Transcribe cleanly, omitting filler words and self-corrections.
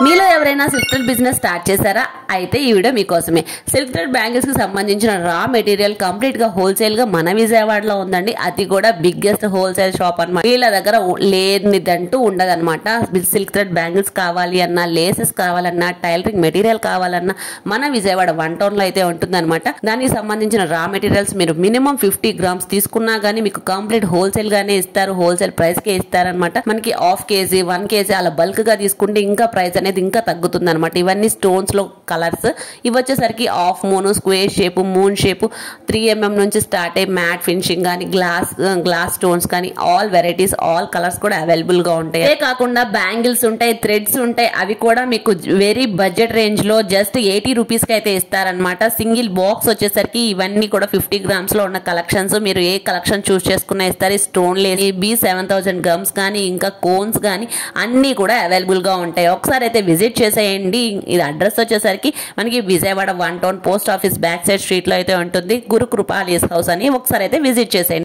మీలో ఎవరైనా silk thread business start చేశారా? అయితే ఈ వీడియో మీకోసమే. సిల్క్ థ్రెడ్ బ్యాంగిల్స్ కి సంబంధించిన రా మెటీరియల్ కంప్లీట్ గా హోల్సేల్ గా మన విజయవాడలో ఉందండి. అది కూడా బిగ్గెస్ట్ హోల్సేల్ షాప్ అన్నమాట. వీళ్ళ దగ్గర లేనిదంటూ ఉండదన్నమాట. సిల్క్ థ్రెడ్ బ్యాంగిల్స్ కావాలి అన్నా, లేసెస్ కావాలన్నా, టైలరింగ్ మెటీరియల్ కావాలన్నా మన విజయవాడ 1 టౌన్ లో అయితే ఉంటుందన్నమాట. దానికి సంబంధించిన రా మెటీరియల్స్ మీరు మినిమం 50 గ్రామ్స్ తీసుకున్నా గానీ మీకు కంప్లీట్ హోల్సేల్ గానే ఇస్తారు. హోల్సేల్ ప్రైస్ కే ఇస్తారనమాట. మనకి హాఫ్ కేజీ 1 కేజీ అలా బల్క్ గా తీసుకుంటే ఇంకా ప్రైస్ అనేది ఇంకా తగ్గుతుంది అనమాట. ఇవన్నీ స్టోన్స్ లో కలర్స్. ఇవి వచ్చేసరికి half moon, square shape, moon shape, 3mm నుంచి స్టార్ట్ అయ్యి మ్యాట్ ఫినిషింగ్ కానీ, గ్లాస్ స్టోన్స్ కానీ, ఆల్ వెరైటీస్, ఆల్ కలర్స్ కూడా అవైలబుల్ గా ఉంటాయి. ఇదే కాకుండా బ్యాంగిల్స్ ఉంటాయి, థ్రెడ్స్ ఉంటాయి. అవి కూడా మీకు వెరీ బడ్జెట్ రేంజ్ లో జస్ట్ 80 రూపీస్ కి అయితే ఇస్తారనమాట. సింగిల్ బాక్స్ వచ్చేసరికి ఇవన్నీ కూడా 50 గ్రామ్స్ లో ఉన్న కలెక్షన్స్. మీరు ఏ కలెక్షన్ చూస్ చేసుకున్నా ఇస్తారు. స్టోన్ లేని B7000 గమ్స్ కానీ, ఇంకా కోన్స్ కానీ అన్ని కూడా అవైలబుల్ గా ఉంటాయి. ఒకసారి అయితే విజిట్ చేసేయండి. ఇది అడ్రస్ వచ్చేసరికి మనకి Vijayawada 1 town post office back side street లో అయితే ఉంటుంది. గురు కృపాలియస్ హౌస్ అని. ఒకసారి అయితే విజిట్ చేసేయండి.